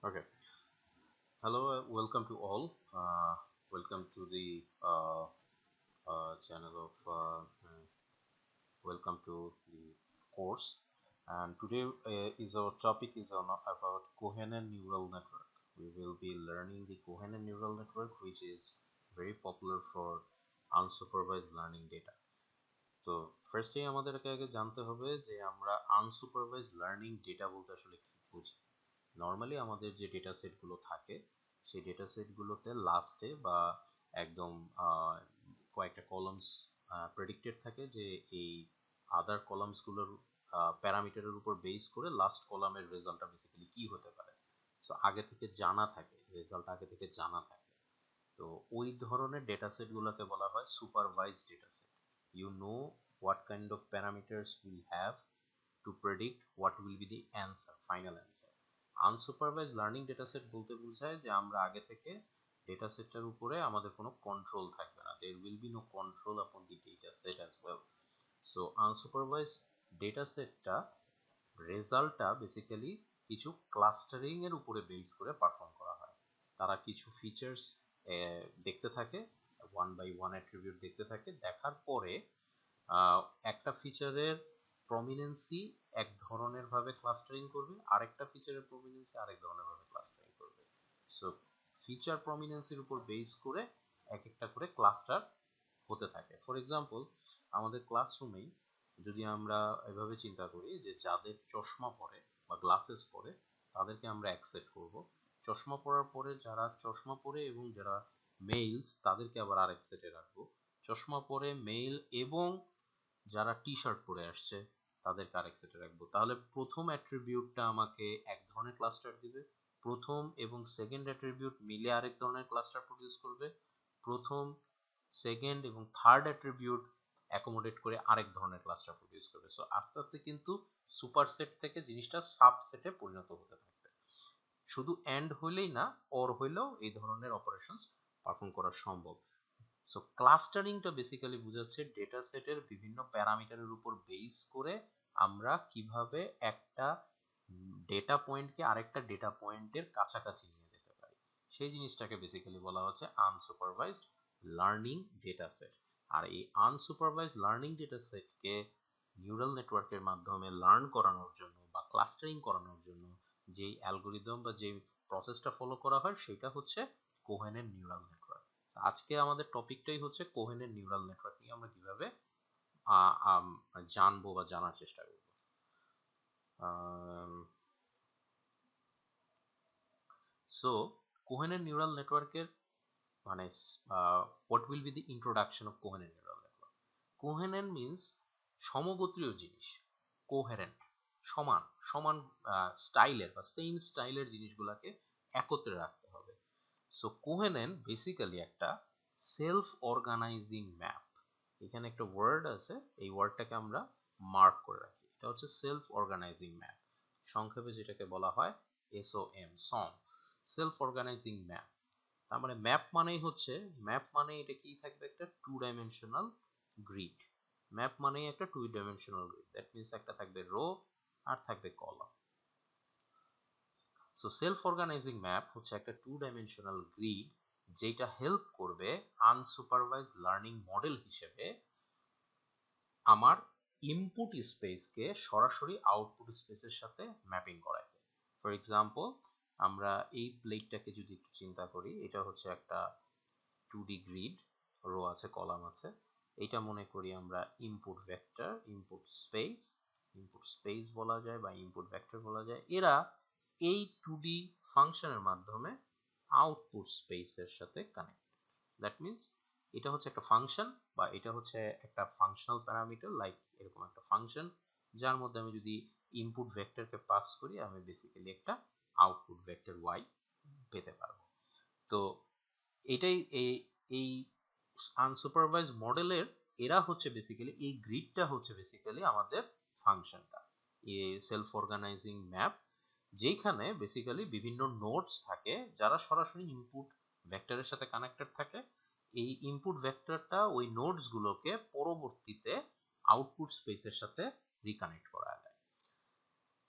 Okay. Hello, welcome to all. Welcome to the channel of welcome to the course. And today is our topic is on about coherent neural network. We will be learning the coherent neural network, which is very popular for unsupervised learning data. তো ফার্স্টে আমাদেরকে আগে জানতে হবে যে আমরা unsupervised learning data বলতে আসলে কি বুঝি। নর্মালি আমাদের যে ডেটা সেটগুলো থাকে সেই ডেটা সেটগুলোতে লাস্টে বা একদম কয়েকটা কলামস প্রেডিক্টেড থাকে যে এই আদার কলামসগুলোর প্যারামিটারের উপর বেস করে লাস্ট কলামের রেজাল্টটা বেসিক্যালি কি হতে পারে। সো আগে থেকে জানা থাকে, রেজাল্ট আগে থেকে জানা থাকে। তো ওই ধরনের ডেটা সেটগুলোকে বলা হয় supervised data set. You know what kind of parameters we have to predict what will be the answer, final answer. Unsupervised learning data set বলতে বোঝায় যে আমরা আগে থেকে ডেটা সেটটার উপরে আমাদের কোনো কন্ট্রোল থাকবে না, there will be no control upon the data set as well. So unsupervised data সেটটা রেজাল্টটা বেসিক্যালি কিছু ক্লাস্টারিং এর উপরে বেস করে পারফর্ম করা হয়। তারা কিছু ফিচার্স দেখতে থাকে, ওয়ান বাই ওয়ান অ্যাট্রিবিউট দেখতে থাকে, দেখার পরে একটা ফিচারের প্রমিনেন্সি এক ধরনের ভাবে ক্লাস্টারিং করবে, আরেকটা ফিচারের প্রমিনেন্সি আরেক ধরনের ভাবে ক্লাস্টারিং করবে। সো ফিচার প্রমিনেন্সির উপর বেস করে এক একটা করে ক্লাস্টার হতে থাকে। ফর এক্সাম্পল, আমাদের ক্লাসরুমেই যদি আমরা এভাবে চিন্তা করি যে যাদের চশমা পরে বা গ্লাসেস পরে তাদেরকে আমরা অ্যাকসেপ্ট করব, চশমা পরার পরে যারা চশমা পরে এবং যারা মেইলস তাদেরকে আবার আরেক সেটে রাখবো, চশমা পরে মেইল এবং যারা টি শার্ট পরে আসছে তাদেরকে আরেক সেটে রাখবো। তাহলে প্রথম অ্যাট্রিবিউটটা আমাকে এক ধরনের ক্লাস্টার দিবে, প্রথম এবং সেকেন্ড অ্যাট্রিবিউট মিলে আরেক ধরনের ক্লাস্টার প্রডিউস করবে, প্রথম সেকেন্ড এবং থার্ড অ্যাট্রিবিউট অ্যাকোমোডেট করে আরেক ধরনের ক্লাস্টার প্রডিউস করবে। সো আস্তে আস্তে কিন্তু সুপারসেট থেকে জিনিসটা সাবসেটে পরিণত হতে থাকবে। শুধু এন্ড হইলেই না, অর হইলেও এই ধরনের অপারেশনস পারফর্ম করা সম্ভব। সো ক্লাস্টারিংটা বেসিক্যালি বোঝাচ্ছে ডেটা সেটের বিভিন্ন প্যারামিটারের উপর বেস করে আমরা কিভাবে একটা ডেটা পয়েন্টকে আরেকটা ডেটা পয়েন্টের কাছাকাছি নিয়ে যেতে পারি, সেই জিনিসটাকে বেসিক্যালি বলা হচ্ছে আনসুপারভাইজড লার্নিং ডেটা সেট। আর এই আনসুপারভাইজড লার্নিং ডেটা সেটকে নিউরাল নেটওয়ার্কের মাধ্যমে লার্ন করানোর জন্য বা ক্লাস্টারিং করানোর জন্য যেই অ্যালগোরিদম বা যে প্রসেসটা ফলো করা হয় সেটা হচ্ছে কোহেনের নিউরাল নেটওয়ার্ক। আজকে আমাদের টপিকটাই হচ্ছে কোহেনের নিউরাল নেটওয়ার্ক নিয়ে আমরা কিভাবে জানবো বা জানার চেষ্টা করব। সো কোহেনের নিউরাল নেটওয়ার্কের মানে what will be the introduction of কোহেনের নিউরাল নেটওয়ার্ক। কোহেনেন মিনস সমগোত্রীয় জিনিস, কোহেরেন্ট সমান সমান স্টাইলের বা সেম স্টাইলের জিনিসগুলোকে একত্রে রাখতে হবে। সো কোহেনেন বেসিক্যালি একটা সেলফ অর্গানাইজিং ম্যাপ। এখানে একটা ওয়ার্ড আছে, এই ওয়ার্ডটাকে আমরা মার্ক করে রাখি, এটা হচ্ছে সেলফ অর্গানাইজিং ম্যাপ, সংক্ষেপে যেটাকে বলা হয় এসওএম, সম, সেলফ অর্গানাইজিং ম্যাপ। তার মানে ম্যাপ মানেই হচ্ছে, ম্যাপ মানে এটা কি থাকবে, একটা টু ডাইমেনশনাল গ্রিড। ম্যাপ মানেই একটা two dimensional grid, that means একটা থাকবে রো আর থাকবে column. So self organising map হচ্ছে একটা টু ডাইমেনশনাল গ্রিড যেটা হেল্প করবে আনসুপারভাইজ লার্নিং মডেল হিসেবে আমার ইনপুট স্পেসকে সরাসরি আউটপুট স্পেসের সাথে ম্যাপিং করাইতে। ফর এক্সাম্পল, আমরা এই প্লেটটাকে যদি একটু চিন্তা করি, এটা হচ্ছে একটা 2D গ্রিড, রো আছে কলাম আছে, এইটা মনে করি আমরা ইনপুট ভেক্টর, ইনপুট স্পেস বলা যায় বা ইনপুট ভেক্টর বলা যায়। এরা এই 2D ফাংশনের মাধ্যমে আউটপুট স্পেসের সাথে কানেক্ট। দ্যাট মিনস এটা হচ্ছে একটা ফাংশন বা এটা হচ্ছে একটা ফাংশনাল প্যারামিটার, লাইক এরকম একটা ফাংশন যার মধ্যে আমি যদি ইনপুট ভেক্টরকে পাস করি আমি বেসিক্যালি একটা আউটপুট ভেক্টর ওয়াই পেতে পারবো। তো এটাই এই এই আনসুপারভাইজ মডেলের এরা হচ্ছে বেসিক্যালি, এই গ্রিডটা হচ্ছে বেসিক্যালি আমাদের ফাংশনটা, এই সেলফ অর্গানাইজিং ম্যাপ, যেখানে বেসিক্যালি বিভিন্ন নোডস থাকে যারা সরাসরি ইনপুট ভেক্টরের সাথে কানেক্টেড থাকে। এই ইনপুট ভেক্টরটা ওই নোডস গুলোকে পরবর্তীতে আউটপুট স্পেসের সাথে রিকানেক্ট করা যায়।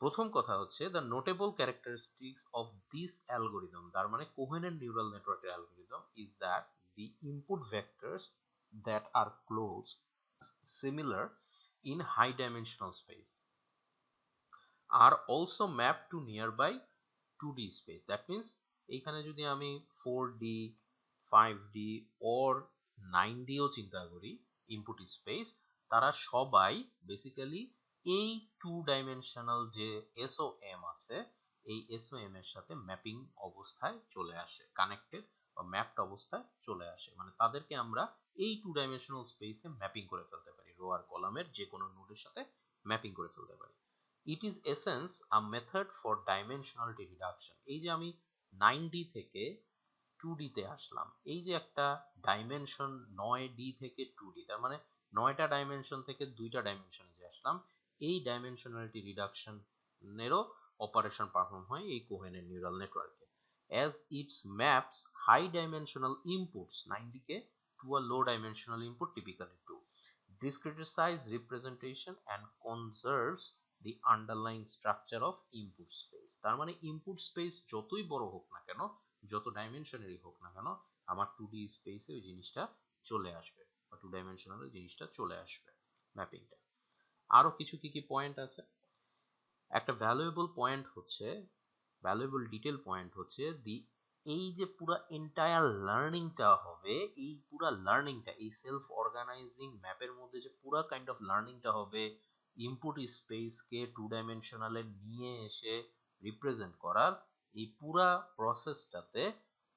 প্রথম কথা হচ্ছে the notable characteristics of this algorithm, তার মানে কোহেনের নিউরাল নেটওয়ার্কের algorithm is that the input vectors that are close similar in high dimensional space are also map to nearby 2D space. That means এইখানে যদি আমি 4D 5D or 9Dও চিন্তা করি input space, তারা সবাই বেসিক্যালি এই 2 ডাইমেনশনাল যে SOM আছে এই SOM এর সাথে ম্যাপিং অবস্থায় চলে আসে, কানেক্টেড বা ম্যাপড অবস্থায় চলে আসে। মানে তাদেরকে আমরা এই 2 ডাইমেনশনাল স্পেসে ম্যাপিং করে ফেলতে পারি, রো আর কলামের যে কোনো নোডের সাথে ম্যাপিং করে ফেলতে পারি। It is essence a method for dimensionality reduction. এই যে আমি 9D থেকে 2D তে আসলাম, এই যে একটা ডাইমেনশন 9D থেকে 2D, তার মানে 9টা ডাইমেনশন থেকে 2টা ডাইমেনশনে যে আসলাম, এই ডাইমেনশনালিটি রিডাকশনেরও অপারেশন পারফর্ম হয় এই কোহেনের নিউরাল নেটওয়ার্কে। As its maps high dimensional inputs 9D কে to a low dimensional input typically to discretize representation and conserves the underlying structure of input space। তার মানে ইনপুট স্পেস যতই বড় হোক না কেন, যত ডাইমেনশনেরই হোক না কেন, আমার 2D স্পেসে ওই জিনিসটা চলে আসবে বা 2 ডাইমেনশনাল জিনিসটা চলে আসবে ম্যাপিংটা। আরো কিছু কি পয়েন্ট আছে। একটা ভ্যালুয়েবল ডিটেল পয়েন্ট হচ্ছে দি এই যে পুরো এন্টায়ার লার্নিংটা হবে, এই পুরো লার্নিংটা এই সেলফ অর্গানাইজিং ম্যাপের মধ্যে যে পুরো কাইন্ড অফ লার্নিংটা হবে ইনপুট স্পেসকে 2 ডাইমেনশনালে নিয়ে এসে রিপ্রেজেন্ট করার, এই পুরো প্রসেসটাতে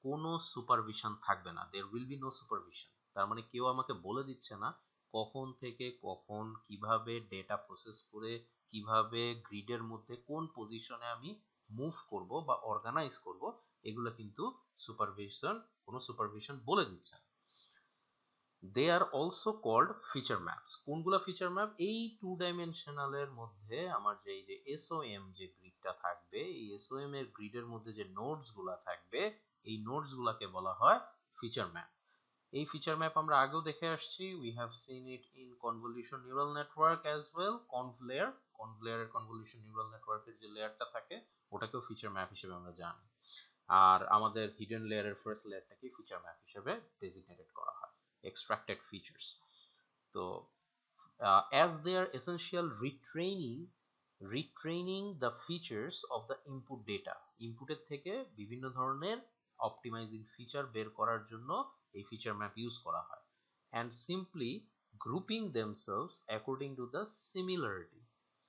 কোনো সুপারভিশন থাকবে না, there will be no supervision. তার মানে কেউ আমাকে বলে দিচ্ছে না কখন থেকে কখন কিভাবে ডেটা প্রসেস করে কিভাবে গ্রিডের মধ্যে কোন পজিশনে আমি মুভ করব বা অর্গানাইজ করব, এগুলো কিন্তু কোনো সুপারভিশন বলে দিচ্ছে না। They are also called feature maps. কোনগুলো ফিচার ম্যাপ? এই 2 ডাইমেনশনালের মধ্যে আমার যে এই যে SOM যে গ্রিডটা থাকবে, এই SOM এর গ্রিডের মধ্যে যে নোডস গুলা থাকবে, এই নোডস গুলাকে বলা হয় ফিচার ম্যাপ। এই ফিচার ম্যাপ আমরা আগেও দেখে আসছি, we have seen it in convolution neural network as well. কনভলেয়ারের কনভলিউশন নিউরাল নেটওয়ার্কের যে লেয়ারটা থাকে ওটাকেও ফিচার ম্যাপ হিসেবে আমরা জানি। আর আমাদের হিডেন লেয়ারের ফার্স্ট লেয়ারটাকে ফিচার ম্যাপ হিসেবে ডেজিগনেটেড করা হয়, এক্সট্রাক্টেড ফিচার্স। তো as they are essential retraining the features of the input data, ইনপুটের থেকে বিভিন্ন ধরনের অপটিমাইজিং ফিচার বের করার জন্য এই ফিচার ম্যাপ ইউজ করা হয়, and simply grouping themselves according to the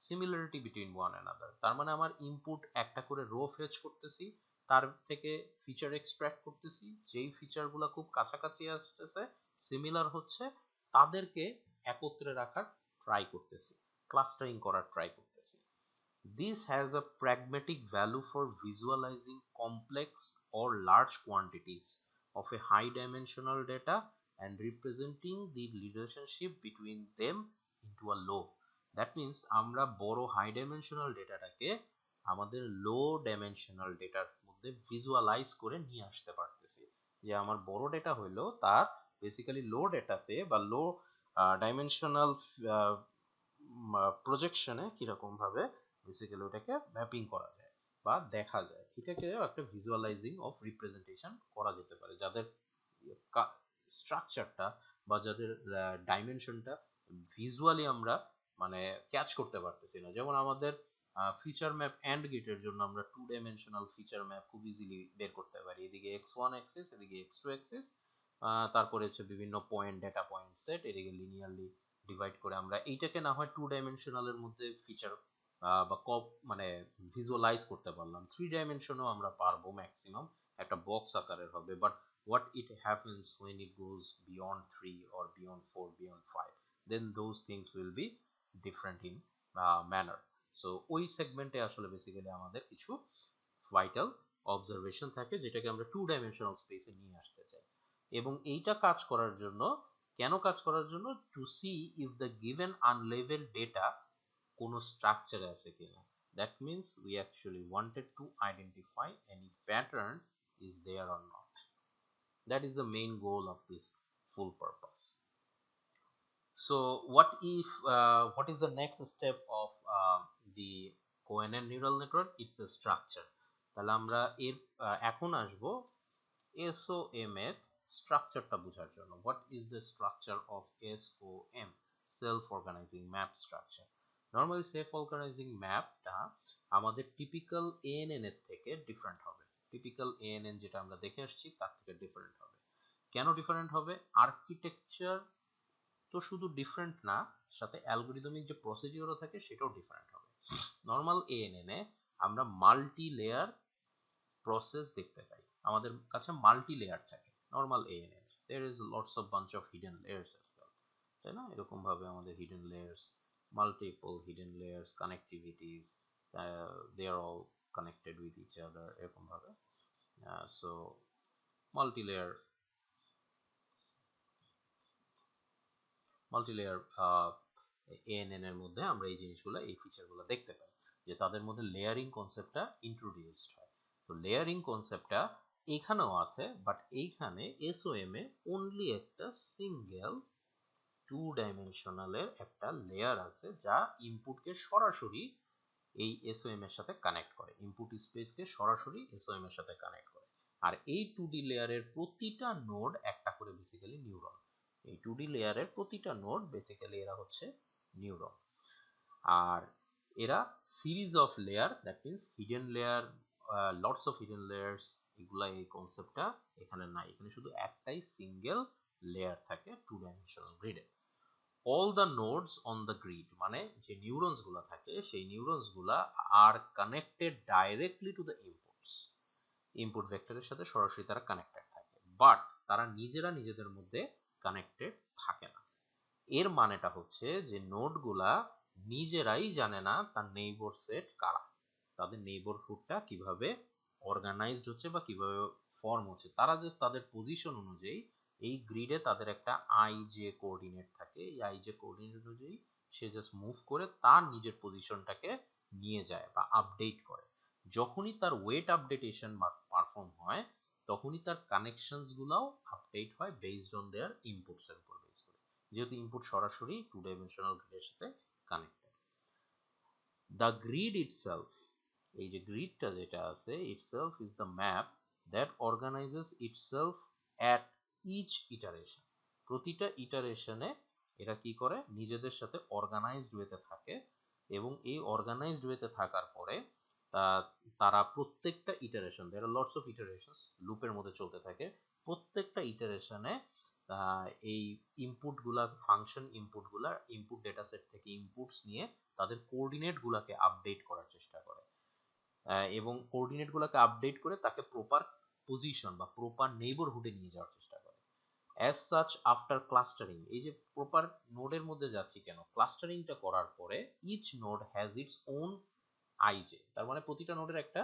similarity between one another। তার মানে আমার ইনপুট একটা করে রো ফেচ করতেছি, তার থেকে ফিচার এক্সট্রাক্ট করতেছি, যেই ফিচারগুলো খুব কাছাকাছি আসতেছে, সিমিলার হচ্ছে, তাদেরকে একত্রে রাখার ট্রাই করতেছি, ক্লাস্টারিং করার ট্রাই করতেছি। This has a pragmatic value for visualizing complex or large quantities of a high dimensional data and representing the relationship between them into a low। That means আমরা বড় high dimensional ডেটাটাকে আমাদের লো dimensional ডেটার মধ্যে visualise করে নিয়ে আসতে পারতেছি। যে আমার বড় ডেটা হইলো তার বেসিক্যালি লো ডেটাতে বা লো ডাইমেনশনাল প্রজেকশনে কিরকম ভাবে বেসিক্যালি ওটাকে ম্যাপিং করা যায় বা দেখা যায়, এটাকে একটা ভিজুয়ালাইজিং অফ রিপ্রেজেন্টেশন করা যেতে পারে, যাদের স্ট্রাকচারটা বা যাদের ডাইমেনশনটা ভিজুয়ালি আমরা মানে ক্যাচ করতে পারতেছি না। যেমন আমাদের ফিচার ম্যাপ অ্যান্ড গেটের জন্য আমরা 2 ডাইমেনশনাল ফিচার ম্যাপ খুব ইজিলি বের করতে পারি, এদিকে x1 অ্যাক্সিস এদিকে x2 অ্যাক্সিস, তারপরে হচ্ছে বিভিন্ন পয়েন্ট ডেটা পয়েন্ট সেট, এদিকে লিনিয়ারলি ডিভাইড করে আমরা এইটাকে না হয় 2 ডাইমেনশনালের মধ্যে ফিচার বা মানে ভিজুয়ালাইজ করতে পারলাম, 3 ডাইমেনশনও আমরা পারবো ম্যাক্সিমাম, একটা বক্স আকারের হবে। But what it happens when it goes beyond 3 or beyond 4 beyond 5, then those things will be different in manner। So ওই সেগমেন্টে আসলে বেসিক্যালি আমাদের কিছু ভাইটাল অবজারভেশন থাকে যেটাকে আমরা 2 ডাইমেনশনাল স্পেসে নিয়ে আসতে চাই, এবং এইটা কাজ করার জন্য, কেন কাজ করার জন্য, to see if the given unlabel data কোনো স্ট্রাকচারে আছে কিনা। That means we actually wanted to identify any pattern is there or not. That is the main goal of this full purpose. So what is the next step of the কোহেনের neural network it's a structure. তাহলে আমরা এর এখন আসবো SOM এর স্ট্রাকচারটা বোঝার জন্য। What is the structure of SOM, self organising map structure. Normally self organising ম্যাপটা আমাদের টিপিক্যাল ANN এর থেকে ডিফারেন্ট হবে। টিপিক্যাল ANN যেটা আমরা দেখে আসছি তার থেকে ডিফারেন্ট হবে। কেন ডিফারেন্ট হবে? আর্কিটেকচার তো শুধু ডিফারেন্ট না, সাথে অ্যালগরিদমিক যে প্রসিডিওরও থাকে সেটাও ডিফারেন্ট হবে। নর্মাল ANN এ আমরা মাল্টি লেয়ার প্রসেস দেখতে পাই, আমাদের কাছে মাল্টি লেয়ার থাকে normal ANN। there is lots of bunch of hidden layers as well, তাই না? এরকম ভাবে আমাদের hidden layers, multiple hidden layers, connectivities, they are all connected with each other এরকম ভাবে। so multi layer ANN এর মধ্যে আমরা এই জিনিসগুলো, এই ফিচারগুলো দেখতে পাই যে তাদের মধ্যে লেয়ারিং কনসেপ্টটা ইন্ট্রোডিউসড হয়। তো লেয়ারিং কনসেপ্টটা এখানেও আছে, বাট এইখানে SOM এ অনলি একটা সিঙ্গেল 2 ডাইমেনশনালের একটা লেয়ার আছে যা ইনপুটকে সরাসরি এই SOM এর সাথে কানেক্ট করে, ইনপুট স্পেসকে সরাসরি SOM এর সাথে কানেক্ট করে। আর এই 2D লেয়ারের প্রতিটা নোড একটা করে বেসিক্যালি নিউরন। এই 2D লেয়ারের প্রতিটা নোড বেসিক্যালি এরা হচ্ছে নিউরন। আর এরা series of layer, that means hidden layer, lots of hidden layers, এগুলা এই কনসেপ্টটা এখানে নাই। এখানে শুধু একটাই সিঙ্গেল লেয়ার থাকে 2 dimensional গ্রিডে। all the nodes on the grid, মানে যে নিউরনস গুলা থাকে সেই নিউরনস গুলা are connected directly to the inputs. Input ভেক্টরের সাথে সরাসরি তারা কানেক্টেড থাকে, বাট তারা নিজেরা নিজেদের মধ্যে কানেক্টেড থাকে না। এর মানেটা হচ্ছে যে নোড গুলা নিজেরাই জানে না তার নেইবর সেট কারা, তাদের নেইবরহুডটা কিভাবে অর্গানাইজড হচ্ছে বা কিভাবে ফর্ম হচ্ছে। তারা জাস্ট তাদের পজিশন অনুযায়ী এই গ্রিডে তাদের একটা IJ কোঅর্ডিনেট থাকে, এই IJ কোঅর্ডিনেট অনুযায়ী সে জাস্ট মুভ করে তার নিজের পজিশনটাকে নিয়ে যায় বা আপডেট করে। যখনই তার ওয়েট আপডেটেশন পারফর্ম হয় তখনই তার কানেকশনস গুলাও আপডেট হয় বেসড অন দেয়ার ইনপুটস এর উপর বেস করে, যেহেতু ইনপুট সরাসরি 2 ডাইমেনশনাল গ্রিডের সাথে কানেক্টেড। দ্য গ্রিড ইটসেলফ, এই যে গ্রিডটা যেটা আছে, itself is the map that organises itself at each iteration. প্রতিটা ইটারেশনে এরা কি করে, নিজেদের সাথে অর্গানাইজড ওয়েতে থাকে, এবং এই অর্গানাইজড ওয়েতে থাকার পরে তারা প্রত্যেকটা iteration, there are lots of iterations, লুপের মধ্যে চলতে থাকে। প্রত্যেকটা ইটারেশনে এই ইনপুট গুলা, ফাংশন ইনপুট গুলা, ইনপুট ডেটা সেট থেকে ইনপুটস নিয়ে তাদের কোঅর্ডিনেট গুলাকে আপডেট করার চেষ্টা করে, এবং কোঅর্ডিনেট গুলাকে আপডেট করে তাকে প্রপার পজিশন বা প্রপার নেইবরহুডে নিয়ে যাওয়ার চেষ্টা করে। অ্যাজ সাচ আফটার ক্লাস্টারিং, এই যে প্রপার নোডের মধ্যে যাচ্ছি কেন, ক্লাস্টারিংটা করার পরে each node has its own IJ, তার মানে প্রতিটা নোডের একটা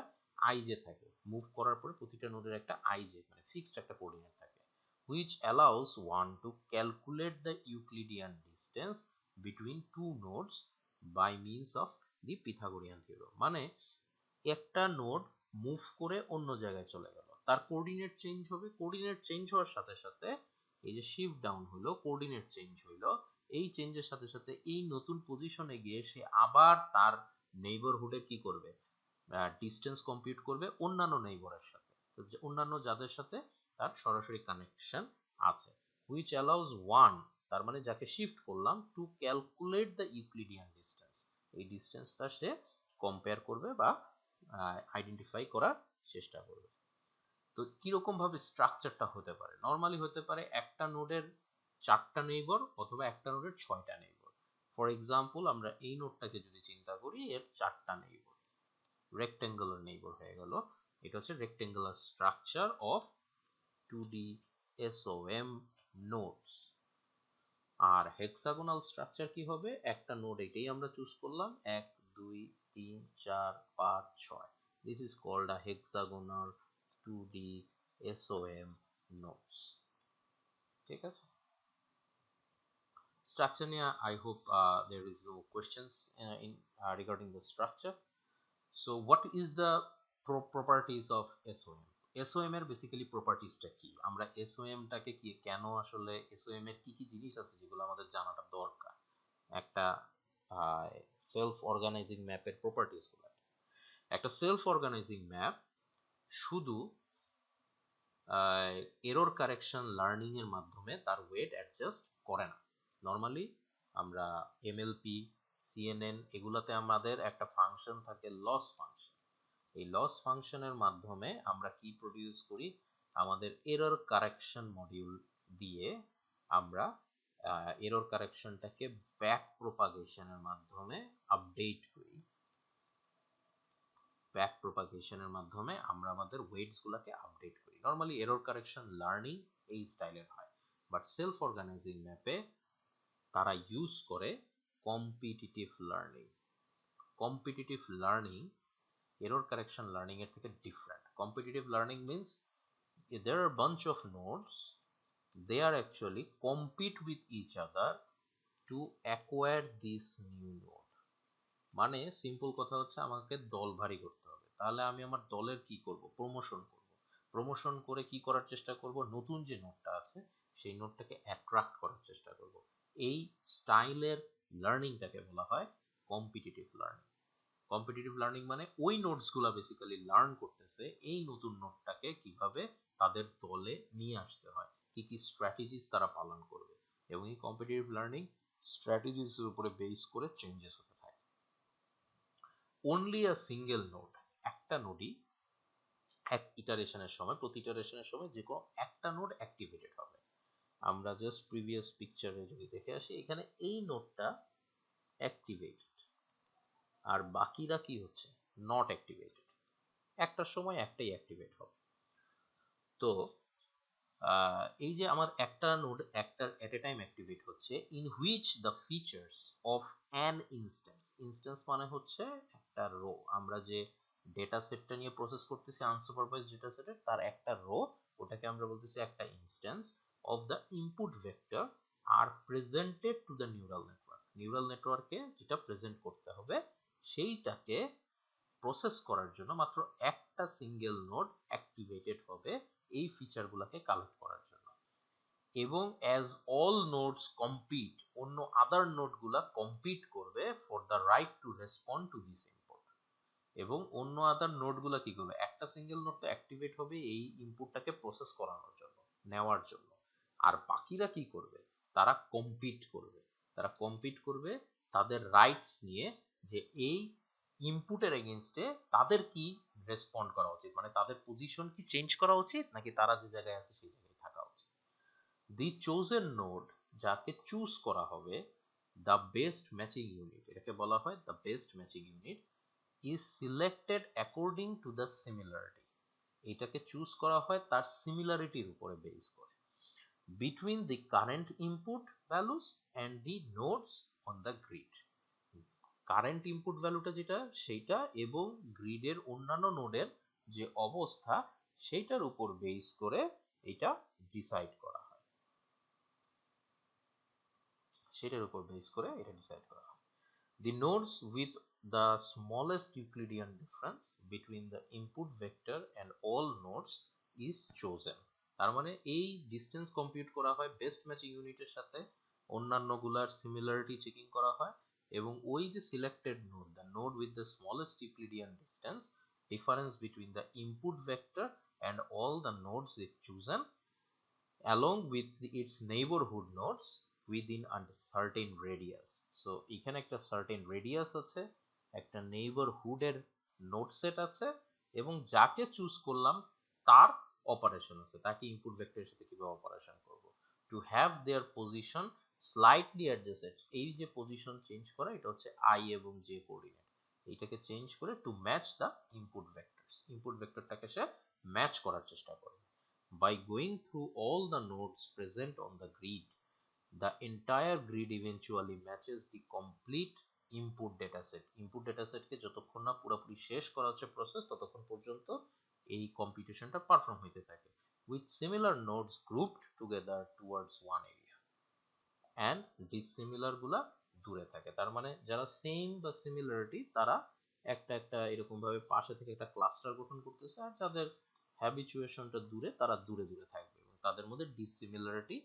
IJ থাকে। মুভ করার পরে প্রতিটা নোডের একটা IJ, মানে ফিক্সড একটা কোঅর্ডিনেট থাকে, which allows one to calculate the Euclidean distance between two nodes by means of the Pythagorean theorem। মানে একটা নোড মুভ করে অন্য জায়গায় চলে গেল, তার কোঅর্ডিনেট চেঞ্জ হবে, কোঅর্ডিনেট চেঞ্জ হওয়ার সাথে সাথে এই যে শিফট ডাউন হলো, কোঅর্ডিনেট চেঞ্জ হইলো, এই চেঞ্জের সাথে সাথে এই নতুন পজিশনে গিয়ে সে আবার তার নেইবরহুডে কি করবে, ডিসটেন্স কম্পিউট করবে অন্যান্য নেইবরের সাথে, অন্যান্য যাদের সাথে তার সরাসরি কানেকশন আছে। হুইচ অ্যালাউজ ওয়ান, তার মানে যাকে শিফট করলাম, to calculate the Euclidean distance, এই ডিসটেন্সটা সে কম্পেয়ার করবে বা আইডেন্টিফাই করার চেষ্টা করবে। তো কিরকম ভাবে স্ট্রাকচারটা হতে পারে, নর্মালি হতে পারে একটা নোডের 4টা নেইবর অথবা একটা নোডের 6টা নেইবর। ফর এক্সাম্পল আমরা এই নোডটাকে যদি চিন্তা করি, এর 4টা নেইবর, রেক্টেঙ্গুলার নেইবর হয়ে গেল। এটা হচ্ছে rectangular structure of 2D SOM nodes. আর হেক্সাগোনাল স্ট্রাকচার কি হবে, একটা নোড এটাই আমরা চুজ করলাম, 1 2 3 4 5 6, this is called a hexagonal 2D SOM nodes. ঠিক আছে, স্ট্রাকচার নিয়ে I hope there is no questions in regarding the structure. So what is the properties of SOM? SOM এর বেসিক্যালি প্রপার্টিসটা কি, আমরা SOM টাকে কি কেন, আসলে SOM এর কি কি জিনিস আছে যেগুলো আমাদের জানাটা দরকার একটা সেলফ অর্গানাইজিং ম্যাপের প্রপার্টিস গুলো। একটা সেলফ অর্গানাইজিং ম্যাপ শুধু এরর কারেকশন লার্নিং এর মাধ্যমে তার ওয়েট অ্যাডজাস্ট করে না। নর্মালি আমরা এমএলপি, সিএনএন এগুলাতে আমাদের একটা ফাংশন থাকে লস ফাংশন। এই লস ফাংশনের মাধ্যমে আমরা কি প্রডিউস করি, আমাদের এরর কারেকশন মডিউল দিয়ে আমরা এরর কারেকশনটাকে ব্যাক প্রপাগেশনের মাধ্যমে আপডেট করি। ব্যাক প্রপাগেশনের মাধ্যমে আমরা আমাদের ওয়েটস গুলাকে আপডেট করি। নর্মালি এরর কারেকশন লার্নিং এই স্টাইলের হয়, বাট সেলফ অর্গানাইজিং ম্যাপে তারা ইউজ করে competitive learning. Competitive learning error correction learning এর থেকে different. Competitive learning means there are a bunch of nodes, they are actually compete with each other to acquire this new node. মানে simple কথা হচ্ছে আমাকে দল ভারী করতে হবে, তাহলে আমি আমার দলের কি করব, প্রমোশন করব। প্রমোশন করে কি করার চেষ্টা করব, নতুন যে নোডটা আছে সেই নোডটাকে অ্যাট্রাক্ট করার চেষ্টা করব। এই স্টাইলের লার্নিংটাকে বলা হয় কম্পিটিটিভ লার্নিং। কম্পিটিটিভ লার্নিং মানে ওই নোটসগুলা বেসিক্যালি লার্ন করতেছে এই নতুন নোটটাকে কিভাবে তাদের দলে নিয়ে আসতে হয়, কি কি স্ট্র্যাটেজিস তারা পালন করবে, এবং এই কম্পিটিটিভ লার্নিং স্ট্র্যাটেজিস এর উপরে বেস করে চেঞ্জেস হতে থাকে। অনলি আ সিঙ্গেল নোড, একটা নোডই এক ইটারেশনের সময়, প্রতি ইটারেশনের সময় যে কোনো একটা নোড অ্যাক্টিভেটেড হবে। আমরা জাস্ট প্রিভিয়াস পিকচারে যদি দেখে আসি, এখানে এই নোডটা অ্যাক্টিভেটেড আর বাকিরা কি হচ্ছে, নট অ্যাক্টিভেটেড। একটার সময় একটাই অ্যাক্টিভেট হবে। তো এই যে আমার একটা নোড একটা এট এ টাইম অ্যাক্টিভেট হচ্ছে, in which the features of an instance, instance মানে হচ্ছে একটা রো, আমরা যে ডেটা সেটটা নিয়ে প্রসেস করতেছি আনসুপারভাইজড ডেটা সেটের তার একটা রো, ওটাকে আমরা বলতেছি একটা instance of the input vector R presented to the neural network. Neural নেটওয়ার্কে যেটা প্রেজেন্ট করতে হবে সেইটাকে প্রসেস করার জন্য মাত্র একটা সিঙ্গেল নোড অ্যাক্টিভেটেড হবে এই ফিচারগুলোকে কালেক্ট করার জন্য। এবং অ্যাজ অল নোডস কম্পিট, অন্য আদার নোডগুলা কম্পিট করবে for the right two respond to this input. এবং অন্য আদার নোডগুলা কি করবে, একটা সিঙ্গেল নোড তো অ্যাক্টিভেট হবে এই ইনপুটটাকে প্রসেস করানোর জন্য, নেওয়ার জন্য। আর বাকিরা কি করবে, তারা কম্পিট করবে। তারা কম্পিট করবে তাদের রাইটস নিয়ে, যে এই ইনপুটের এগেইনস্টে তাদের কি রেসপন্ড করা উচিত, মানে তাদের পজিশন কি চেঞ্জ করা উচিত নাকি তারা যে জায়গায় আছে সেই জায়গায় থাকা উচিত। দি চোজেন নোড, যাকে চুজ করা হবে, দ্য বেস্ট ম্যাচিং ইউনিট, এটাকে বলা হয় the best matching unit, is selected according to the similarity. এটাকে চুজ করা হয় তার সিমিলারিটির উপরে বেস করে, between the current input values and the nodes on the grid. Current input ভ্যালুটা যেটা সেইটা এবং গ্রিডের অন্যান্য নোডের যে অবস্থা সেইটার উপর বেস করে এটা ডিসাইড করা হয়, সেটার উপর বেস করে এটা ডিসাইড করা হয়। The nodes with the smallest Euclidean difference between the input vector and all nodes is chosen. তার মানে এই ডিসটেন্স কম্পিউট করা হয় বেস্ট ম্যাচিং ইউনিটের সাথে, অন্যান্যগুলার সিমিলারিটি চেকিং করা হয়, এবং ওই যে selected node, the node with the smallest Euclidean distance difference between the input vector and all the nodes is chosen along with its neighborhood nodes within a certain radius. So এখানে একটা certain radius আছে, একটা neighborhood এর node set আছে, এবং যাকে choose করলাম তার অপারেশন আছে, তাকে ইনপুট ভেক্টরের সাথে কিভাবে অপারেশন করব, to have their position slightly adjusted. এই যে পজিশন চেঞ্জ করা এটা হচ্ছে আই এবং জে কোঅর্ডিনেট, এইটাকে চেঞ্জ করে to match the input vectors, input ভেক্টরটাকে সে ম্যাচ করার চেষ্টা করবে। By going through all the nodes present on the grid, the entire grid eventually matches the complete input dataset. Input dataset কে যতক্ষণ না পুরোপুরি শেষ করা হচ্ছে প্রসেস, ততক্ষণ পর্যন্ত এই কম্পিটিশনটা পারফর্ম হইতে থাকে, with similar nodes grouped together towards one area and dissimilar গুলা দূরে থাকে। তার মানে যারা সেম বা সিমিলারিটি তারা একটা একটা এরকম ভাবে পাশে থেকে একটা ক্লাস্টার গঠন করতেছে, আর যাদের হ্যাবিচুয়েশনটা দূরে তারা দূরে দূরে থাকবে, এবং তাদের মধ্যে ডিসিমিলারিটি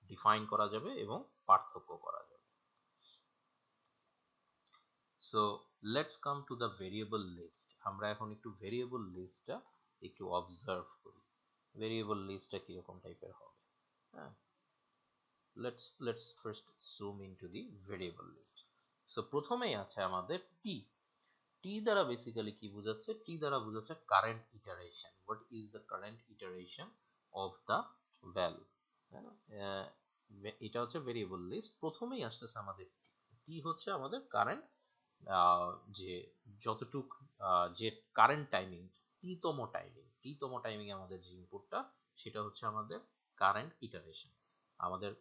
ডিফাইন করা যাবে এবং পার্থক্য করা যাবে। So let's come to the variable list. আমরা এখন একটু ভেরিয়েবল লিস্টটা একটু অবজার্ভ করি। ভেরিয়েবল লিস্টটা কিরকম টাইপের হবে। হ্যাঁ, let's first zoom into the variable list. So প্রথমেই আছে আমাদের t। t দ্বারা বেসিক্যালি কি বোঝাচ্ছে? t দ্বারা বোঝাচ্ছে current iteration. what is the current iteration of the value? এটা হচ্ছে ভেরিয়েবল লিস্ট। প্রথমেই আসতেছে আমাদের t। t হচ্ছে আমাদের কারেন্ট, যে যতটুক যে কারেন্ট টাইমিং, তম টাইমিং আমাদের যে ইনপুটটা, সেটা হচ্ছে আমাদের কারেন্ট ইটারেশন। আমাদের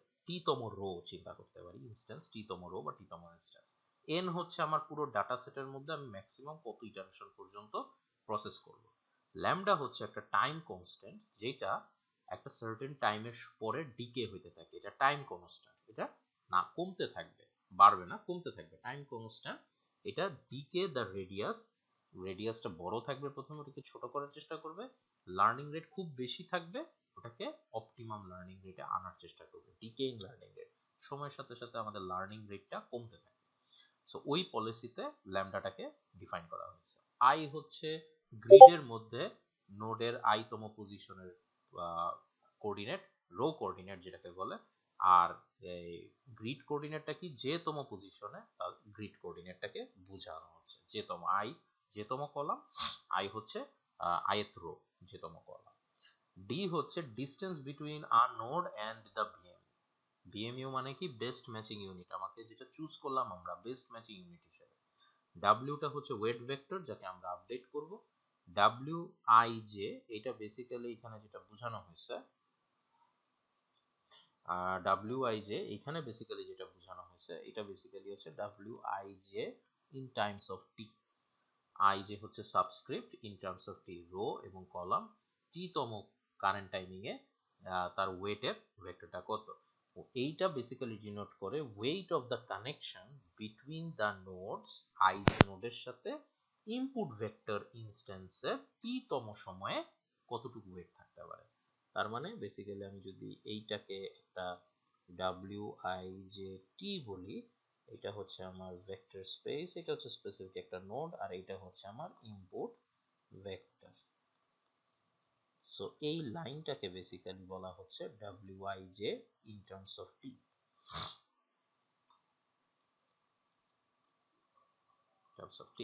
তম রো চিন্তা করতে পারি, ইনস্ট্যান্স তম রো বা তম ইনস্ট্যান্স। এন হচ্ছে আমার পুরো ডাটা সেটের মধ্যে আমি ম্যাক্সিমাম কত ইটারেশন পর্যন্ত প্রসেস করব। ল্যামডা হচ্ছে একটা টাইম কনস্ট্যান্ট, যেটা একটা সার্টেন টাইমের পরে ডিকে হইতে থাকে। এটা টাইম কনস্ট্যান্ট, এটা না কমতে থাকবে, বাড়বে না, কমতে থাকবে, টাইম কনস্ট্যান্ট। এটা ডিকে দ্য রেডিয়াসটা বড় থাকবে, প্রথমে ওটাকে ছোট করার চেষ্টা করবে। লার্নিং রেট খুব বেশি থাকবে, ওটাকে অপটিমাম লার্নিং রেটে আনার চেষ্টা করবে। ডিকেইং লার্নিং রেট, সময়ের সাথে সাথে আমাদের লার্নিং রেটটা কমতে থাকে। সো ওই পলিসিতে ল্যামডাটাকে ডিফাইন করা হয়েছে। আই হচ্ছে গ্রিডের মধ্যে নোডের আইতম পজিশনের কোঅর্ডিনেট, রো কোঅর্ডিনেট যেটাকে বলে। আর এই গ্রিড কোঅর্ডিনেটটা কি? যেতম পজিশনে তার গ্রিড কোঅর্ডিনেটটাকে বোঝানো হচ্ছে। যেতম আই যেতম কলাম, আই হচ্ছে আইথ রো, যেতম কলাম। ডি হচ্ছে distance between a node and the BMU. BMU মানে কি? বেস্ট ম্যাচিং ইউনিট, আমাকে যেটা চুজ করলাম আমরা বেস্ট ম্যাচিং ইউনিট হিসেবে। ডাব্লিউটা হচ্ছে ওয়েট ভেক্টর, যাকে আমরা আপডেট করব। ডাব্লিউ আই জে, এটা বেসিক্যালি এখানে যেটা বোঝানো হয়েছে, ডাব্লিউ আই জে এখানে বেসিক্যালি যেটা বোঝানো হয়েছে, এটা বেসিক্যালি হচ্ছে W I J in times of T. I J হচ্ছে subscript, in terms of T row এবং কলাম। টি তম কারেন্ট টাইমিং এ তার ওয়েটের ভেক্টরটা কত। এইটা বেসিক্যালি ডিনোট করে weight of the connection between the nodes, I J নোডের সাথে ইনপুট ভেক্টর ইনস্ট্যান্সের টি তম সময়ে কতটুকু ওয়েট থাকতে পারে। তার মানে বেসিক্যালি আমি যদি এইটাকে একটা ডাব্লিউ আই জে টি বলি, এটা হচ্ছে আমার ভেক্টর স্পেস, এটা হচ্ছে স্পেসিফিক একটা নোড, আর এটা হচ্ছে আমার ইনপুট ভেক্টর। সো এই লাইনটাকে বেসিক্যালি বলা হচ্ছে wij in terms of t। Terms of t,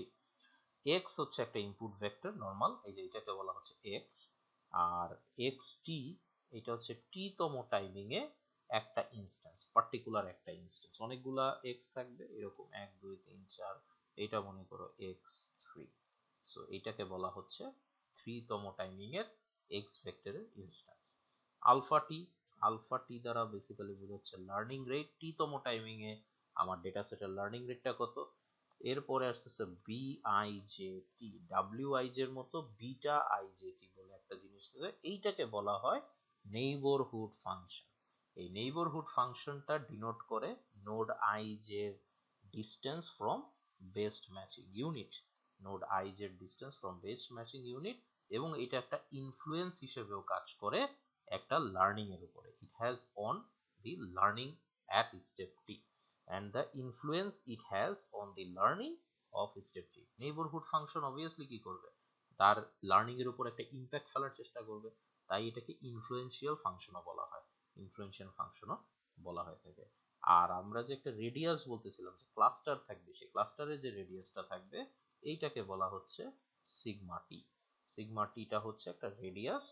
x হচ্ছে একটা ইনপুট ভেক্টর নরমাল, এই যে এটাকে বলা হচ্ছে x। আর xt, এটা হচ্ছে t তম টাইমিং এ একটা ইনস্ট্যান্স, পার্টিকুলার একটা ইনস্ট্যান্স। অনেকগুলা x থাকবে, এরকম 1 2 3 4, এটা মনে করো x3। সো এটাকে বলা হচ্ছে 3 তম টাইমিং এর x ভেক্টরের ইনস্ট্যান্স। আলফা টি দ্বারা বেসিক্যালি বোঝাচ্ছে লার্নিং রেট, টি তম টাইমিং এ আমার ডেটা সেটের লার্নিং রেটটা কত। এরপরে আসতেছে বিআইজেটি, ডাব্লিউআইজে এর মতো বিটা আইজেটি বলে একটা জিনিস আছে, এইটাকে বলা হয় নেইবরহুড ফাংশন। এই নেইবরহুড ফাংশনটা ডিনোট করে নোড আইজে এর distance from best matching unit, node I J এর distance from best matching unit. এবং এটা একটা ইনফ্লুয়েন্স হিসেবেও কাজ করে একটা লার্নিং এর উপরে। It has on the learning at step T and the influence it has on the learning of step t. Neighbourhood function obviously কি করবে? তার লার্নিং এর উপর একটা ইমপ্যাক্ট ফেলার চেষ্টা করবে, তাই এটাকে ইনফ্লুয়েন্সিয়াল ফাংশনও বলা হয়, ইনফ্লুয়েন্সিয়াল ফাংশনও বলা হয়ে থাকে। আর আমরা যে একটা রেডিয়াস বলতেছিলাম, যে ক্লাস্টার থাকবে, সেই ক্লাস্টারের যে রেডিয়াসটা থাকবে, এইটাকে বলা হচ্ছে সিগমা টি। সিগমা টিটা হচ্ছে একটা রেডিয়াস,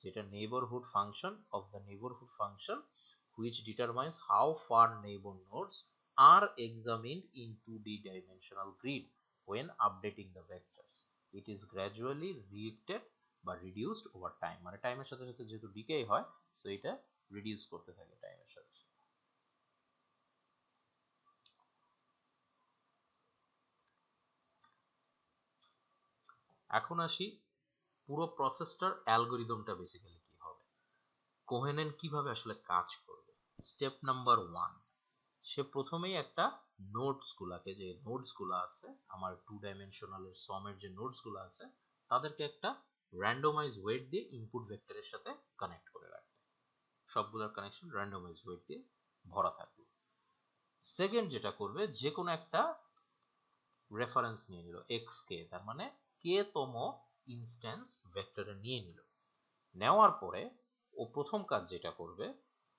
যেটা neighbourhood function of the neighbourhood function which determines how far neighbor nodes are examined in 2D dimensional grid when updating the vectors. It is gradually reacted বা reduced over time, মানে টাইমের সাথে সাথে যেহেতু ডিকে হয়, so এটা reduce করতে থাকে টাইমের সাথে। এখন আসি পুরো প্রসেসটার অ্যালগরিদমটা বেসিক্যালি কি হবে, কোহেনেন কিভাবে আসলে কাজ করবে। স্টেপ নাম্বার 1, সে প্রথমেই একটা নোটস গুলাকে, যে নোটস গুলো আছে আমার 2 ডাইমেনশনালের সমের যে নোটস গুলো আছে, তাদেরকে একটা র্যান্ডমাইজ ওয়েট দিয়ে ইনপুট ভেক্টরের সাথে কানেক্ট করে রাখবে। সবগুলোর কানেকশন র্যান্ডমাইজ ওয়েট দিয়ে ভরা থাকবে। সেকেন্ড যেটা করবে, যে কোনো একটা রেফারেন্স নিয়ে নিল x কে, তার মানে k তম ইনস্ট্যান্স ভেক্টরে নিয়ে নিল। নেওয়ার পরে ও প্রথম কাজ যেটা করবে,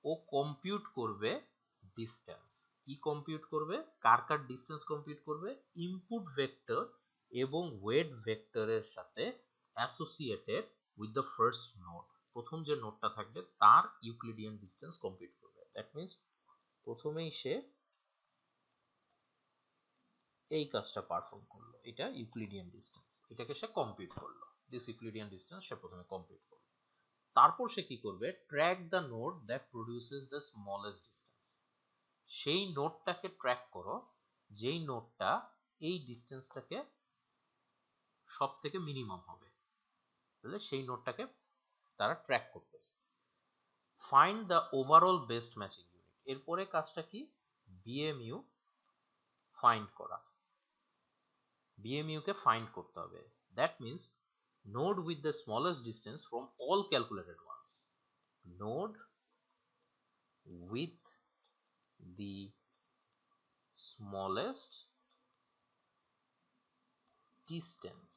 ও কম্পিউট করবে ডিস্টেন্স। কি কম্পিউট করবে? কার কার ডিস্টেন্স কম্পিউট করবে? ইনপুট ভেক্টর এবং ওয়েট ভেক্টরের সাথে associated with the first node. প্রথম যে নোডটা থাকবে তার ইউক্লিডিয়ান ডিস্টেন্স কম্পিউট করবে। দ্যাট মিন্স প্রথমেই সে এই কাজটা পারফর্ম করলো, এটা ইউক্লিডিয়ান ডিস্টেন্স, এটাকে সে কম্পিউট করলো। দিস ইউক্লিডিয়ান ডিস্টেন্স সে প্রথমে কম্পিউট করলো। তারপর সে কি করবে? Track the node that produces the smallest distance. সেই নোডটাকে ট্র্যাক করো যেই নোডটা এই ডিস্টেন্সটাকে সব থেকে মিনিমাম হবে, তাহলে সেই নোডটাকে তারা ট্র্যাক করতেছে। Find the overall best matching unit. এরপরে কাজটা কি? বিএমইউ ফাইন্ড করা। বিএমইউ কে ফাইন্ড করতে হবে। That means node with the smallest distance from all calculated ones. Node with the smallest distance.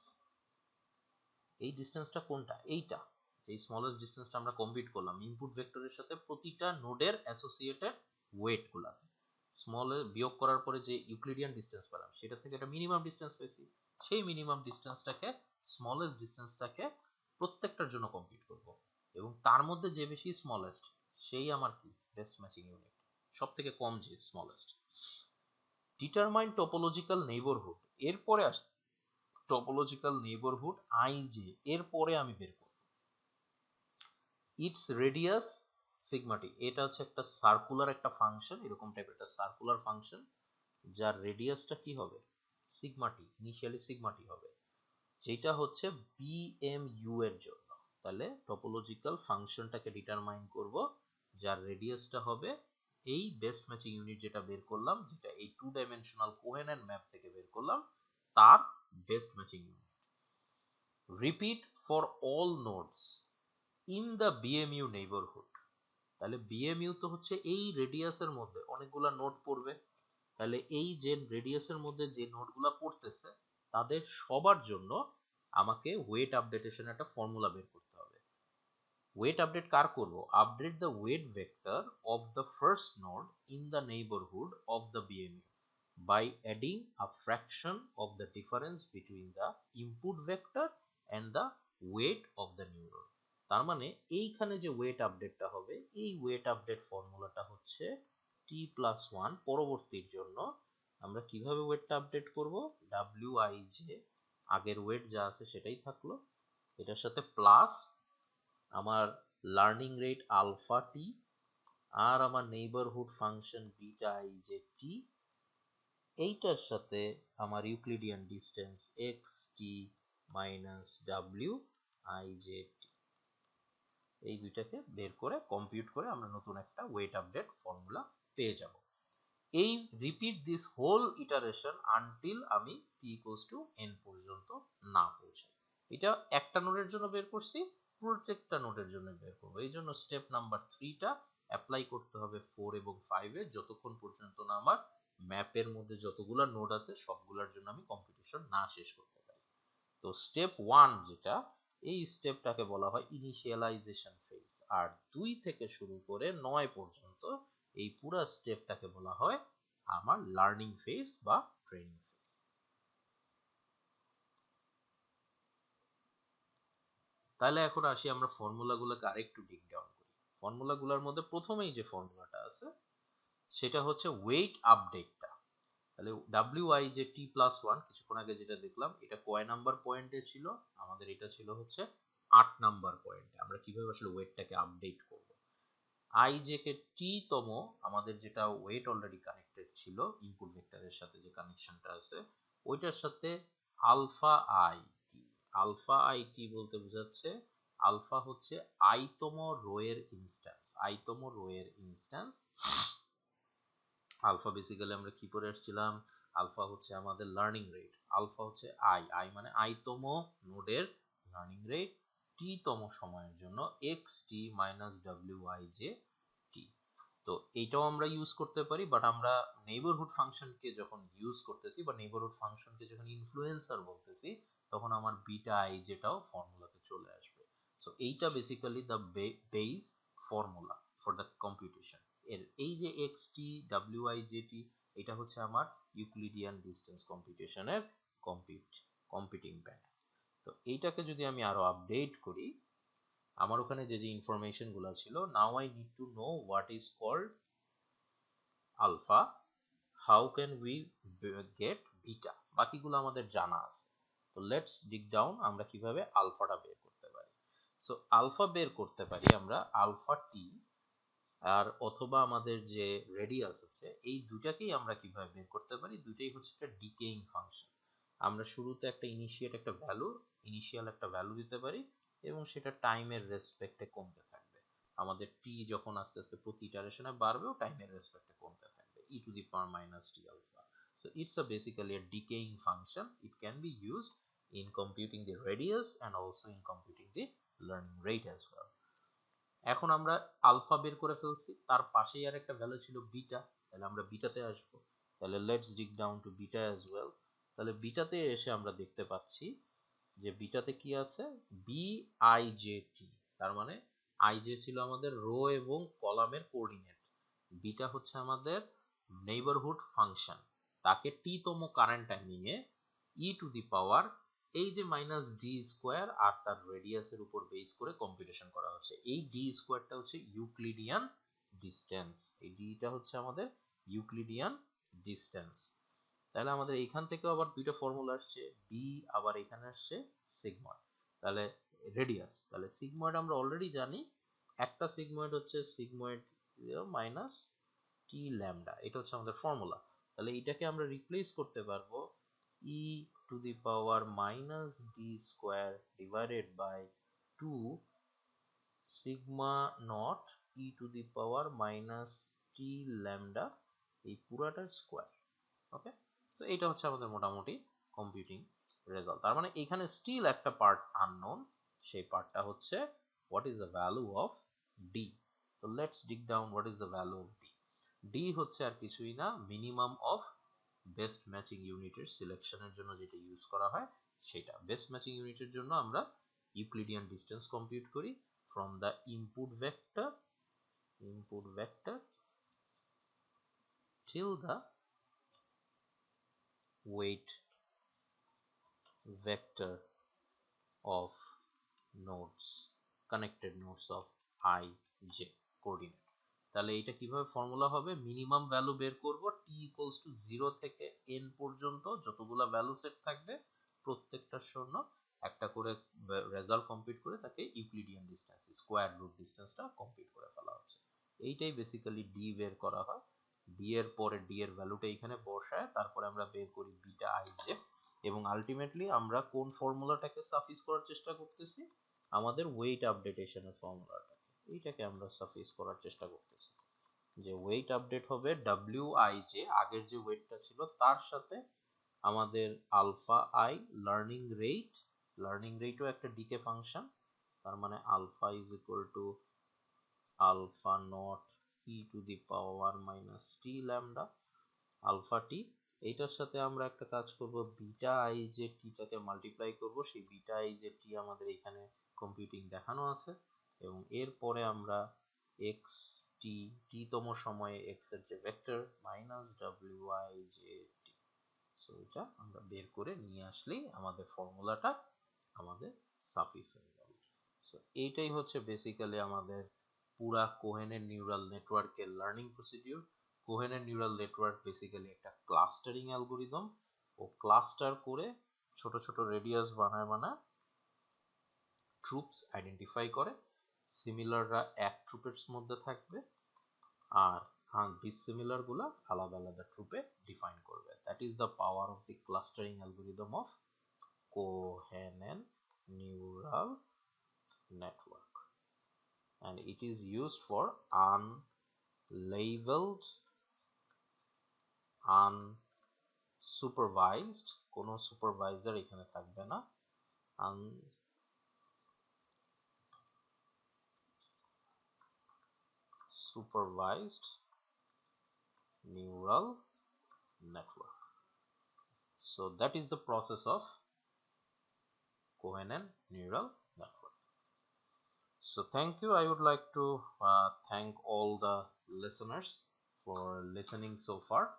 এই ডিস্টেন্সটা কোনটা? এইটা, যে স্মলেস্ট ডিস্টেন্সটা আমরা কম্পিউট করলাম ইনপুট ভেক্টরের সাথে প্রতিটা নোডের অ্যাসোসিয়েটেড ওয়েট গুলা স্মল বিয়োগ করার পরে যে ইউক্লিডিয়ান ডিস্টেন্স পেলাম সেটা থেকে একটা মিনিমাম ডিস্টেন্স পেয়েছি। সেই মিনিমাম ডিস্টেন্সটাকে, স্মলেস্ট ডিস্টেন্সটাকে প্রত্যেকটার জন্য কম্পিউট করব, এবং তার মধ্যে যে বেশি স্মলেস্ট সেই আমার কি বেস্ট ম্যাচিং ইউনিট, সব থেকে কম যে স্মলেস্ট। Determine topological neighbourhood. এরপরে আস টপোলজিক্যাল নেইবরহুড IJ, এরপরে আমি বের করব ইটস রেডিয়াস সিগমা টি। এটা হচ্ছে একটা সার্কুলার একটা ফাংশন, এরকম টাইপের একটা সার্কুলার ফাংশন যার রেডিয়াসটা কি হবে? সিগমা টি, ইনিশিয়ালি সিগমা টি হবে, যেটা হচ্ছে বিএমইউ এর জন্য। তাহলে টপোলজিক্যাল ফাংশনটাকে ডিটারমাইন করব যার রেডিয়াসটা হবে এই বেস্ট ম্যাচিং ইউনিট যেটা বের করলাম, যেটা এই 2 ডাইমেনশনাল কোহেরেন্ট ম্যাপ থেকে বের করলাম, তার best matching unit. Repeat for all nodes in the BMU neighbourhood. তাহলে বিএমইউ তো হচ্ছে এই রেডিয়াসের মধ্যে অনেকগুলা নোড পড়বে, তাহলে এই যে রেডিয়াসের মধ্যে যে নোডগুলা পড়তেছে তাদের সবার জন্য আমাকে ওয়েট আপডেটেশন একটা ফর্মুলা বের করতে হবে। ওয়েট আপডেট কার করব? Update the weight vector of the first node in the neighbourhood of the BMU by adding a fraction of the difference between the input vector and the weight of the neuron. তার মানে এইখানে যে wait আপডেটটা হবে, এই wait update ফর্মুলাটা হচ্ছে t+1। পরবর্তীর জন্য আমরা কিভাবে ওয়েটটা আপডেট করব? wij, আগের ওয়েট যা আছে সেটাই থাকলো, এটার সাথে প্লাস আমার লার্নিং রেট আলফা টি, আর আমার নেইবরহুড ফাংশন বিটা ij টি, এইটার সাথে আমার Euclidean distance xt minus wij t, এই দুইটাকে বের করে কম্পিউট করে আমরা নতুন একটা ওয়েট আপডেট ফর্মুলা পেয়ে যাব। এই repeat this whole iteration until আমি t n পর্যন্ত না পৌঁছাই। এটা একটা নোডের জন্য বের করছি, প্রত্যেকটা নোডের জন্য বের করব। এই জন্য স্টেপ নাম্বার 3টা অ্যাপ্লাই করতে হবে 4 এবং 5 এ, যতক্ষণ পর্যন্ত না আমার ম্যাপের মধ্যে যতগুলা নোড আছে সবগুলোর জন্য আমি কম্পিটিশন না শেষ করতে পারি। তো স্টেপ 1 যেটা, এই স্টেপটাকে বলা হয় ইনিশিয়ালাইজেশন ফেজ, আর 2 থেকে শুরু করে 9 পর্যন্ত এই পুরো স্টেপটাকে বলা হয় আমার লার্নিং ফেজ বা ট্রেনিং ফেজ। তাহলে এখন আসি আমরা ফর্মুলাগুলোকে আরেকটু ডিগ ডাউন করি। ফর্মুলাগুলোর মধ্যে প্রথমেই যে ফর্মুলাটা আছে সেটা হচ্ছে ওয়েট আপডেটটা। তাহলে wij t+1 কিছুক্ষণ আগে যেটা দেখলাম, এটা কয় নাম্বার পয়েন্টে ছিল? আমাদের এটা ছিল হচ্ছে 8 নাম্বার পয়েন্টে। আমরা কিভাবে আসলে ওয়েটটাকে আপডেট করব? ij কে t তম আমাদের যেটা ওয়েট অলরেডি কানেক্টেড ছিল ইনপুট ভেক্টরের সাথে যে কানেকশনটা আছে ওইটার সাথে alpha i t. Alpha i t বলতে বোঝাচ্ছে আলফা হচ্ছে i তম রো এর ইনস্ট্যান্স, i তম রো এর ইনস্ট্যান্স। আলফা বেসিক্যালি আমরা কি পড়ে আসছিলাম? আলফা হচ্ছে আমাদের লার্নিং রেট, আলফা হচ্ছে i মানে i তম নোডের লার্নিং রেট t তম সময়ের জন্য xt মাইনাস wij t। তো তো এইটাও আমরা ইউজ করতে পারি, বাট আমরা নেইবারহুড ফাংশনকে যখন ইউজ করতেছি বা নেইবারহুড ফাংশনকে যখন ইনফ্লুয়েন্সার বলতেছি, তখন আমার বিটা আই যেটাও ফর্মুলাতে চলে আসবে। সো এইটা basically the base formula for the computation. এর এই যে X T W I J T, এটা হচ্ছে আমার ইউক্লিডিয়ান ডিস্টেন্স কম্পিউটেশনের কম্পিউটিং ব্যান্ড। তো এইটাকে যদি আমি আরো আপডেট করি, আমার ওখানে যে যে ইনফরমেশন গুলো ছিল, now I need to know what is called alpha, how can we get beta, বাকিগুলো আমাদের জানা আছে। তো লেটস ডিগ ডাউন, আমরা কিভাবে আলফাটা বের করতে পারি। সো আলফা বের করতে পারি আমরা আলফা টি আর অথবা আমাদের যে রেডিয়াস আছে, এই দুটাকেই আমরা কিভাবে বের করতে পারি, দুটাই হচ্ছে একটা ডিকেইং ফাংশন। আমরা শুরুতে একটা ইনিশিয়াল একটা ভ্যালু দিতে পারি এবং সেটা টাইমের রেসপেক্টে কমতে থাকবে। আমাদের টি যখন আস্তে আস্তে প্রতি ইটারেশনে বাড়বেও টাইমের রেসপেক্টে কমতে থাকবে, e to the power minus t alpha. So it's a basically a decaying function. It can be used in computing the radius and also in computing the learning rate as well. এখন আমরা alpha বের করে ফেলছি, তার পাশেই আর একটা value ছিল beta, তাহলে আমরা বিটাতে আসবো। তাহলে let's dig down to beta as well. তাহলে বিটাতে এসে আমরা দেখতে পাচ্ছি যে বিটাতে কি আছে, বি আই জে টি, তার মানে আই জে ছিল আমাদের রো এবং কলামের কোঅর্ডিনেট, বিটা হচ্ছে আমাদের নেইবারহুড ফাংশন, তাকে টি তম কারেন্ট টাইমিং এ ই টু দি পাওয়ার এই যে মাইনাস ডি স্কোয়ার আর তার রেডিয়াসের উপর বেস করে কম্পিউটেশন করা হচ্ছে। এই ডি স্কোয়ারটা হচ্ছে ইউক্লিডিয়ান ডিস্টেন্স, এই ডিটা হচ্ছে আমাদের ইউক্লিডিয়ান ডিস্টেন্স। তাহলে আমাদের এইখান থেকে আবার দুইটা ফর্মুলা আসছে, বি আবার এখানে আসছে সিগময়েড। তাহলে রেডিয়াস, তাহলে সিগময়েড আমরা অলরেডি জানি, একটা সিগময়েড হচ্ছে সিগময়েড মাইনাস টি ল্যামডা, এটা হচ্ছে আমাদের ফর্মুলা। তাহলে এটাকে আমরা রিপ্লেস করতে পারবো e to the power minus D square divided by 2 sigma naught e to the power minus T lambda, এই পুরাটার স্কোয়ার। ওকে, সো এটা হচ্ছে আমাদের মোটামুটি কম্পিউটিং রেজাল্ট। তার মানে এখানে স্টিল একটা পার্ট আননোন, সেই পার্টটা হচ্ছে what is the value of D. তো let's dig down what is the value of D. D হচ্ছে আর কিছুই না, মিনিমাম অফ বেস্ট ম্যাচিং ইউনিটের সিলেকশনের জন্য যেটা ইউজ করা হয় সেটা। বেস্ট ম্যাচিং ইউনিটের জন্য আমরা ইউক্লিডিয়ান ডিস্টেন্স কম্পিউট করি from the input vector till the weight vector of nodes, connected nodes of I j coordinate. তাহলে এটা কিভাবে ফর্মুলা হবে, মিনিমাম ভ্যালু বের করব t ইকুয়ালস টু 0 থেকে n পর্যন্ত যতগুলা ভ্যালু সেট থাকবে প্রত্যেকটার জন্য একটা করে রেজাল্ট কমপ্লিট করে তাকে ইউক্লিডিয়ান ডিসটেন্স স্কয়ার রুট ডিসটেন্সটা কমপ্লিট করে ফেলা হচ্ছে। এইটাই বেসিক্যালি ডি বের করা হয়। ডি এর পরে ডি এর ভ্যালুটা এখানে বসায় তারপরে আমরা বের করি বিটা আই জে, এবং আলটিমেটলি আমরা কোন ফর্মুলাটাকে সাফিস করার চেষ্টা করতেছি, আমাদের ওয়েট আপডেটেশনের ফর্মুলাটা, এইটাকে আমরা সাফিস করার চেষ্টা করতেছি। যে ওয়েট আপডেট হবে ডাব্লিউ আই জে, আগের যে ওয়েটটা ছিল তার সাথে আমাদের আলফা আই লার্নিং রেটও একটা ডিকে ফাংশন, তার মানে alpha is equal to alpha nought e to the power minus T lambda alpha t. এইটার সাথে আমরা একটা কাজ করব, বিটা আই যে টিটাকে মাল্টিপ্লাই করব, সেই বিটা আই যে টি আমাদের এখানে কম্পিউটিং দেখানো আছে, এবং এরপরে আমরা এক্স টি টি তম সময়ে এক্স এর যে vector minus W I J T, so এটা আমরা বের করে নিয়ে আসলেই আমাদের ফর্মুলাটা আমাদের সাফিস হয়ে যাবে। সো এইটাই হচ্ছে বেসিক্যালি আমাদের পুরা কোহেনের নিউরাল নেটওয়ার্কের লার্নিং প্রসিডিউর। কোহেনের নিউরাল নেটওয়ার্ক বেসিক্যালি একটা ক্লাস্টারিং অ্যালগোরিদম, ও ক্লাস্টার করে ছোট ছোট রেডিয়াস বানায় ট্রুপস আইডেন্টিফাই করে, সিমিলাররা এক ট্রুপের মধ্যে থাকবে আর ডিসিমিলার গুলা আলাদা আলাদা ট্রুপে ডিফাইন করবে। That is the power of the clustering algorithm of কোহেনের neural network, and it is used for unlabeled unsupervised, কোনো সুপারভাইজার এখানে থাকবে না, supervised neural network. So that is the process of Cohen and neural network. So thank you. I would like to thank all the listeners for listening so far,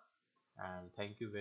and thank you very